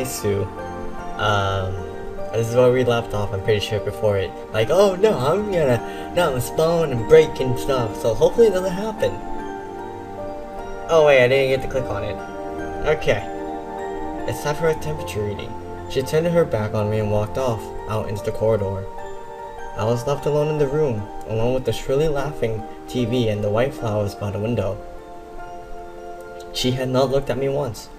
Narcissu. This is where we left off, I'm pretty sure, before it. Like, oh no, I'm gonna spawn and break and stuff, so hopefully it doesn't happen. Oh wait, I didn't get to click on it. Okay. It's time for a temperature reading. She turned her back on me and walked off, out into the corridor. I was left alone in the room, alone with the shrilly laughing TV and the white flowers by the window. She had not looked at me once.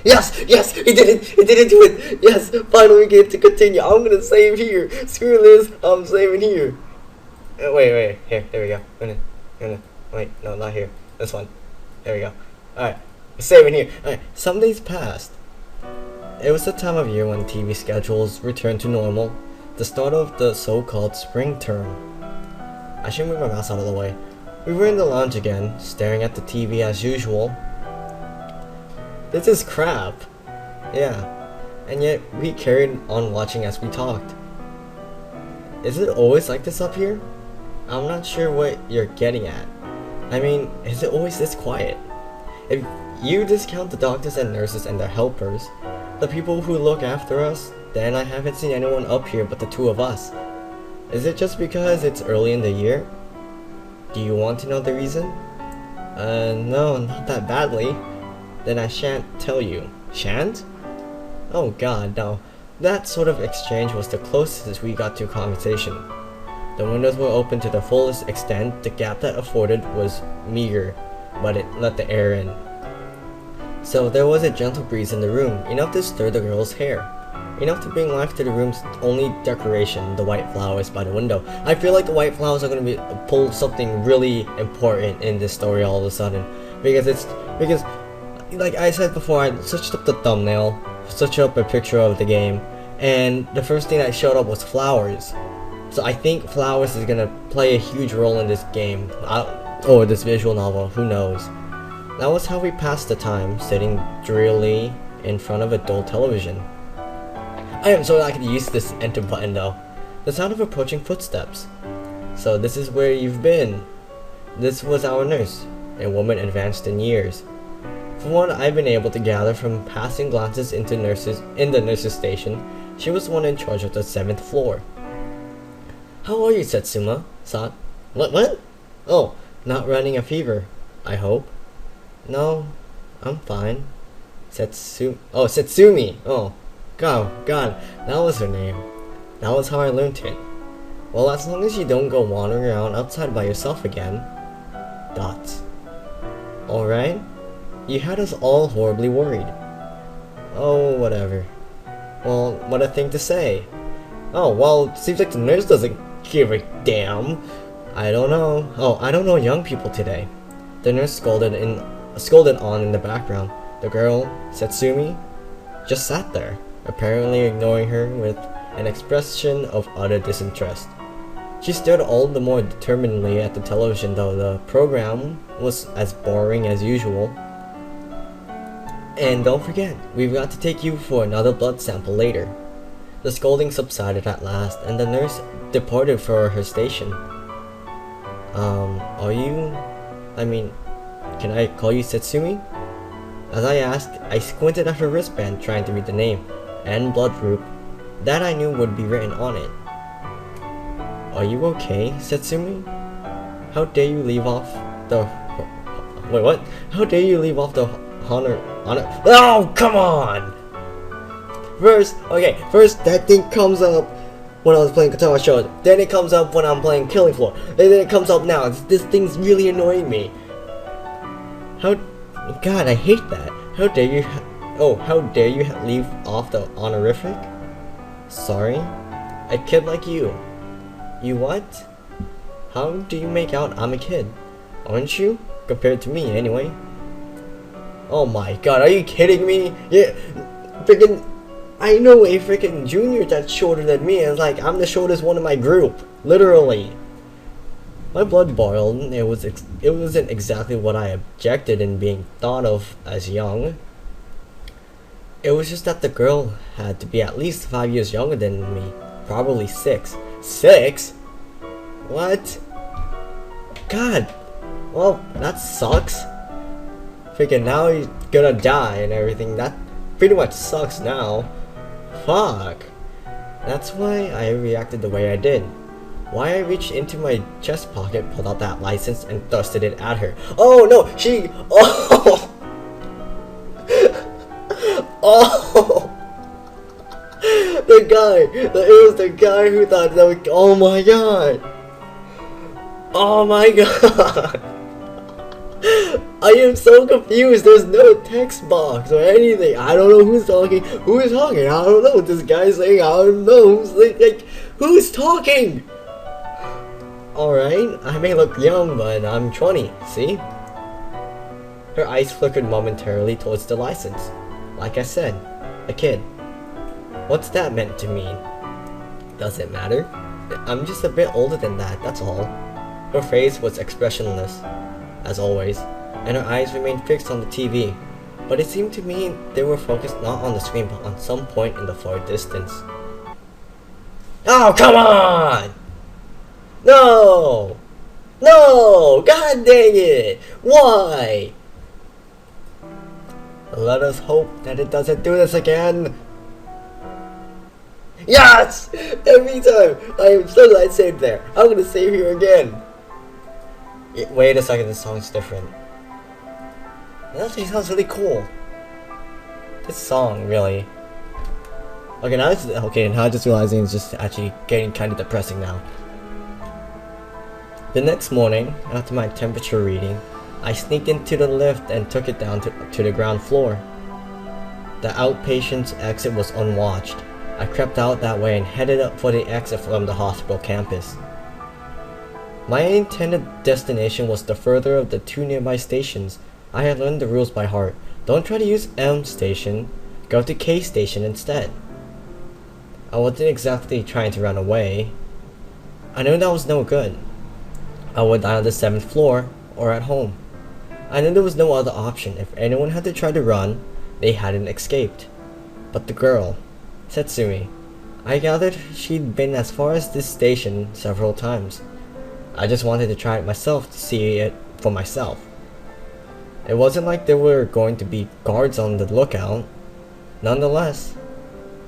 Yes! Yes! It didn't do it! Yes! Finally we get to continue. I'm gonna save here. Screw this. I'm saving here. Wait. Here. There we go. Wait. No, not here. This one. There we go. Alright. Saving here. Alright. Some days passed. It was the time of year when TV schedules returned to normal. The start of the so-called spring term. I should move my mouse out of the way. We were in the lounge again, staring at the TV as usual. This is crap. Yeah. And yet, we carried on watching as we talked. Is it always like this up here? I'm not sure what you're getting at. I mean, is it always this quiet? If you discount the doctors and nurses and their helpers, the people who look after us, then I haven't seen anyone up here but the two of us. Is it just because it's early in the year? Do you want to know the reason? No, not that badly. Then I shan't tell you. Shan't? Oh god, no. That sort of exchange was the closest we got to conversation. The windows were open to the fullest extent. The gap that afforded was meager, but it let the air in. So there was a gentle breeze in the room, enough to stir the girl's hair. Enough to bring life to the room's only decoration, the white flowers by the window. I feel like the white flowers are going to pull something really important in this story all of a sudden. Because like I said before, I searched up the thumbnail, searched up a picture of the game, and the first thing that showed up was flowers. So I think flowers is going to play a huge role in this game, or this visual novel, who knows. That was how we passed the time, sitting drearily in front of a dull television. I am so glad I could use this enter button though. The sound of approaching footsteps. So this is where you've been. This was our nurse, a woman advanced in years. From what I've been able to gather from passing glances into the nurses station, she was the one in charge of the 7th floor. How are you, Setsuma? What? Oh, not running a fever, I hope. No, I'm fine. Setsumi. Oh, God, that was her name. That was how I learned it. Well, as long as you don't go wandering around outside by yourself again. Dots. Alright? You had us all horribly worried. Oh, whatever. Well, what a thing to say. Oh, well, seems like the nurse doesn't give a damn. I don't know. Oh, I don't know young people today. The nurse scolded on in the background. The girl, Setsumi, just sat there, apparently ignoring her with an expression of utter disinterest. She stared all the more determinedly at the television, though the program was as boring as usual. And don't forget, we've got to take you for another blood sample later. The scolding subsided at last, and the nurse departed for her station. Can I call you Setsumi? As I asked, I squinted at her wristband trying to read the name and blood group that I knew would be written on it. Are you okay, Setsumi? How dare you leave off the... Wait, what? How dare you leave off the honor... Oh, come on! First that thing comes up when I was playing Guitar Show. Then it comes up when I'm playing Killing Floor. And then it comes up now. This thing's really annoying me. God, I hate that. How dare you leave off the honorific? Sorry? A kid like you. You what? How do you make out I'm a kid? Aren't you? Compared to me, anyway. Oh my god, are you kidding me? Yeah, I know a freaking junior that's shorter than me, and it's like, I'm the shortest one in my group. Literally. My blood boiled. It wasn't exactly what I objected in being thought of as young. It was just that the girl had to be at least 5 years younger than me. Probably 6. 6? What? God. Well, that sucks. Freaking now he's gonna die and everything. pretty much sucks now. Fuck. That's why I reacted the way I did. Why I reached into my chest pocket, pulled out that license, and thrusted it at her. Oh no, she. Oh! Oh! It was the guy who thought that was. Oh my god! Oh my god! I am so confused. There's no text box or anything. I don't know who's talking. Who is talking? I don't know what this guy's saying. I don't know who's like who's talking. Alright, I may look young, but I'm 20, see? Her eyes flickered momentarily towards the license. Like I said, a kid. What's that meant to mean? Does it matter? I'm just a bit older than that, that's all. Her face was expressionless, as always, and her eyes remained fixed on the TV. But it seemed to me they were focused not on the screen, but on some point in the far distance. Oh, come on! No! No! God dang it! Why? Let us hope that it doesn't do this again. Yes! Every time! I am so glad I saved there. I'm gonna save here again. Wait a second, this song's different. It actually sounds really cool. This song, really. Okay, now I just realizing it's just actually getting kind of depressing now. The next morning, after my temperature reading, I sneaked into the lift and took it down to the ground floor. The outpatient's exit was unwatched. I crept out that way and headed up for the exit from the hospital campus. My intended destination was the further of the two nearby stations. I had learned the rules by heart. Don't try to use M station, go to K station instead. I wasn't exactly trying to run away. I knew that was no good. I would die on the 7th floor or at home. I knew there was no other option. If anyone had to try to run, they hadn't escaped. But the girl, Setsumi, I gathered she'd been as far as this station several times. I just wanted to try it myself to see it for myself. It wasn't like there were going to be guards on the lookout. Nonetheless,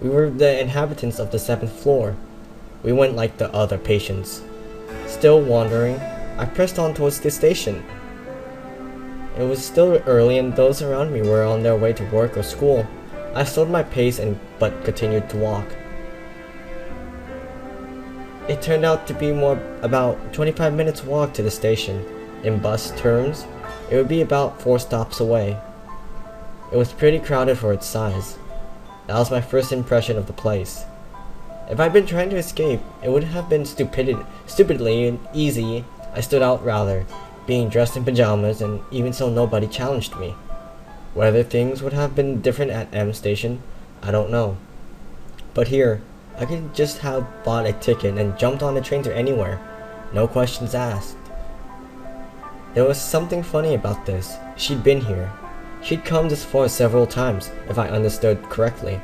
we were the inhabitants of the 7th floor. We went like the other patients. Still wandering, I pressed on towards the station. It was still early and those around me were on their way to work or school. I slowed my pace but continued to walk. It turned out to be about 25 minutes walk to the station. In bus terms, it would be about 4 stops away. It was pretty crowded for its size. That was my first impression of the place. If I'd been trying to escape, it would have been stupidly and easy. I stood out rather, being dressed in pajamas, and even so nobody challenged me. Whether things would have been different at M Station, I don't know. But here, I could just have bought a ticket and jumped on a train to anywhere. No questions asked. There was something funny about this. She'd been here. She'd come this far several times, if I understood correctly.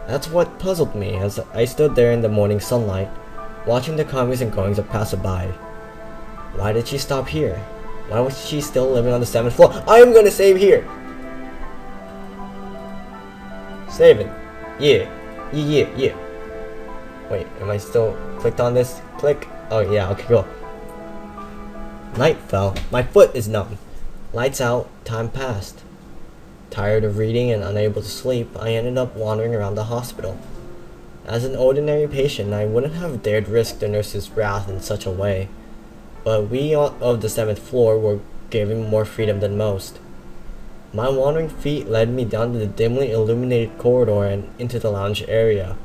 That's what puzzled me as I stood there in the morning sunlight, watching the comings and goings of passerby. Why did she stop here? Why was she still living on the 7th floor? I am gonna save here! Saving. Yeah. Yeah. Wait, am I still clicked on this? Click. Oh yeah, okay, cool. Night fell. My foot is numb. Lights out. Time passed. Tired of reading and unable to sleep, I ended up wandering around the hospital. As an ordinary patient, I wouldn't have dared risk the nurse's wrath in such a way, but we of the 7th floor were given more freedom than most. My wandering feet led me down to the dimly illuminated corridor and into the lounge area.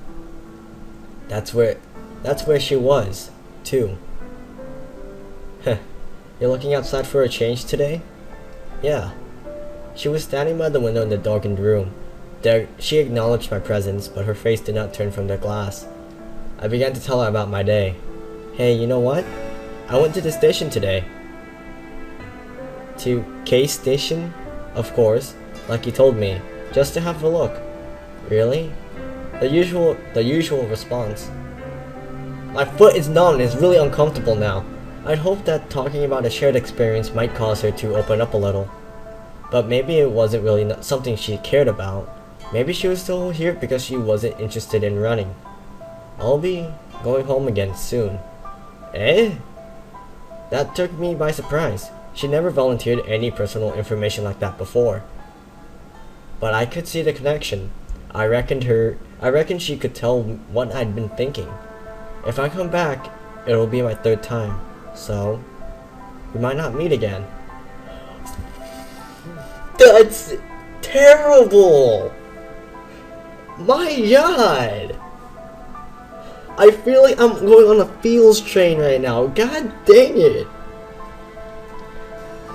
That's where she was, too. Heh, you're looking outside for a change today? Yeah. She was standing by the window in the darkened room. There, she acknowledged my presence, but her face did not turn from the glass. I began to tell her about my day. Hey, you know what? I went to the station today. To K Station? Of course, like you told me, just to have a look. Really? The usual response. My foot is numb and it's really uncomfortable now. I'd hoped that talking about a shared experience might cause her to open up a little. But maybe it wasn't really something she cared about. Maybe she was still here because she wasn't interested in running. I'll be going home again soon. Eh? That took me by surprise. She never volunteered any personal information like that before. But I could see the connection. I reckon she could tell what I'd been thinking. If I come back, it'll be my third time. So, we might not meet again. That's terrible! My god! I feel like I'm going on a feels train right now. God dang it!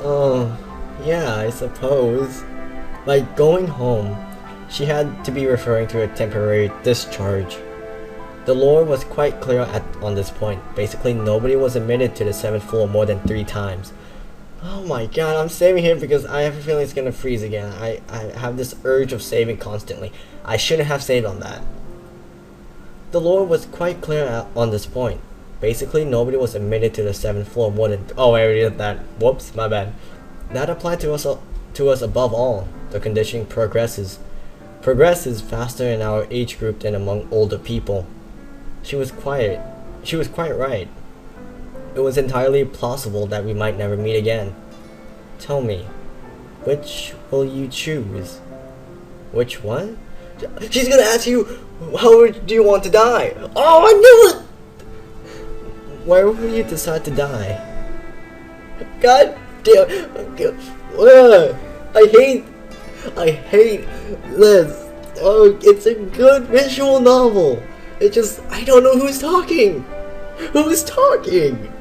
Oh, yeah, I suppose. Like, going home, she had to be referring to a temporary discharge. The lore was quite clear on this point. Basically, nobody was admitted to the 7th floor more than 3 times. Oh my god, I'm saving here because I have a feeling it's gonna freeze again. I have this urge of saving constantly. I shouldn't have saved on that. The lore was quite clear on this point. Basically, nobody was admitted to the 7th floor more than... Oh, I already did that. Whoops, my bad. That applied to us above all. The conditioning progresses faster in our age group than among older people. She was quite right. It was entirely plausible that we might never meet again. Tell me, which will you choose? Which one? She's gonna ask you, how do you want to die? Oh, I knew it! Where will you decide to die? God damn. I hate this. Oh, it's a good visual novel. It just, I don't know who's talking. Who's talking?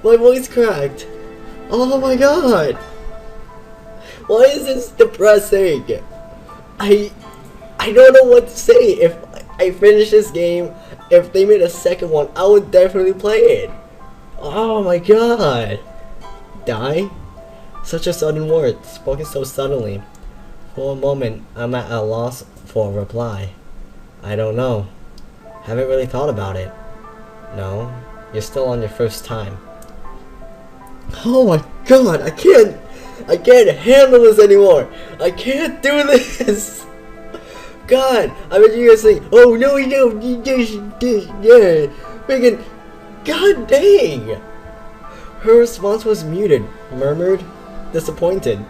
My voice cracked. Oh my god. Why is this depressing? I don't know what to say. If I finish this game, if they made a second one, I would definitely play it. Oh my god. Die? Such a sudden word, spoken so suddenly. For a moment, I'm at a loss for a reply. I don't know. Haven't really thought about it. No, you're still on your first time. Oh my god, I can't handle this anymore. I can't do this. God, I bet you guys think, oh no, yeah, freaking, god dang. Her response was muted, murmured, disappointed.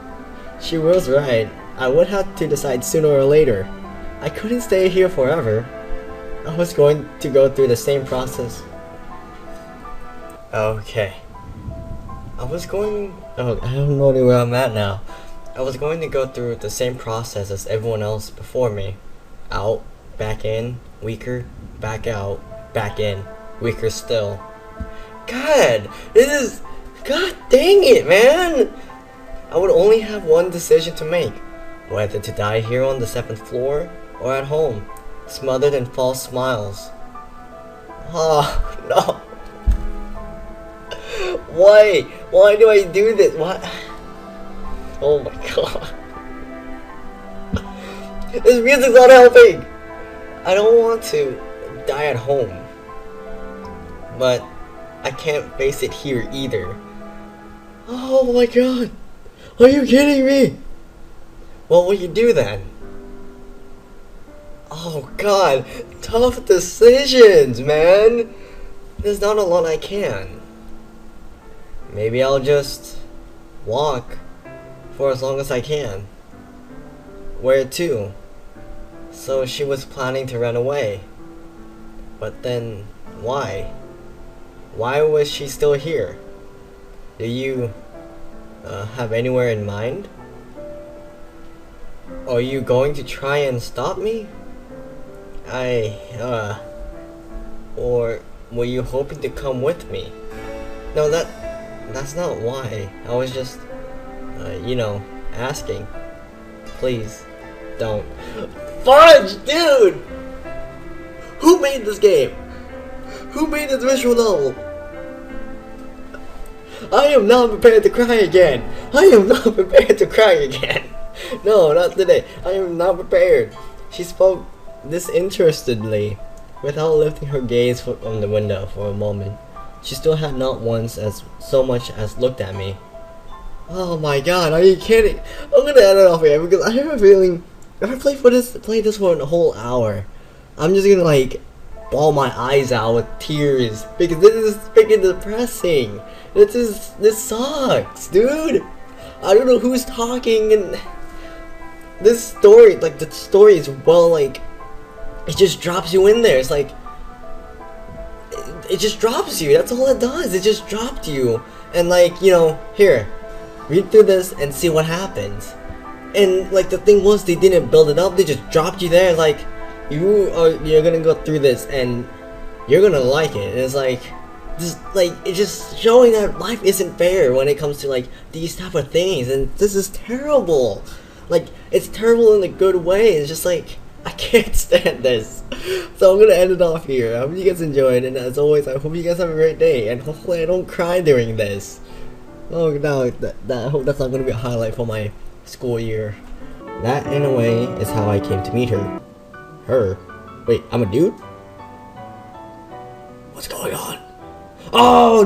She was right. I would have to decide sooner or later. I couldn't stay here forever. I was going to go through the same process. Okay. I don't know where I'm at now. I was going to go through the same process as everyone else before me. Out, back in, weaker, back out, back in, weaker still. God, god dang it, man! I would only have one decision to make. Whether to die here on the 7th floor, or at home, smothered in false smiles. Oh, no. Why? Why do I do this? What? Oh my god. This music's not helping! I don't want to die at home. But I can't face it here either. Oh my god. Are you kidding me? What will you do then? Oh god, tough decisions, man. There's not a lot I can. Maybe I'll just walk for as long as I can. Where to? So she was planning to run away. But then, why? Why was she still here? Do you have anywhere in mind? Are you going to try and stop me? Or were you hoping to come with me? No, that's not why. I was just, asking. Please, don't. Fudge, dude! Who made this game? Who made this visual novel? I am not prepared to cry again. I am not prepared to cry again. No, not today. I am not prepared. She spoke disinterestedly, without lifting her gaze from the window for a moment. She still had not once so much as looked at me. Oh my god, are you kidding? I'm gonna end it off here because I have a feeling If I play this for a whole hour, I'm just gonna like bawl my eyes out with tears because this is freaking depressing. This sucks, dude. I don't know who's talking, and this story, like the story is well, like it just drops you in there. It's like it just drops you. That's all it does. It just dropped you, and like, you know, here, read through this and see what happens. And like the thing was, they didn't build it up. They just dropped you there. Like you're gonna go through this and you're gonna like it. And it's like it's just showing that life isn't fair when it comes to like these type of things. And this is terrible. Like it's terrible in a good way. It's just like I can't stand this. So I'm gonna end it off here. I hope you guys enjoyed, and as always, I hope you guys have a great day. And hopefully, I don't cry during this. Oh no, I hope that's not gonna be a highlight for my school year. That, in a way, is how I came to meet her. Her? Wait, I'm a dude? What's going on? Oh!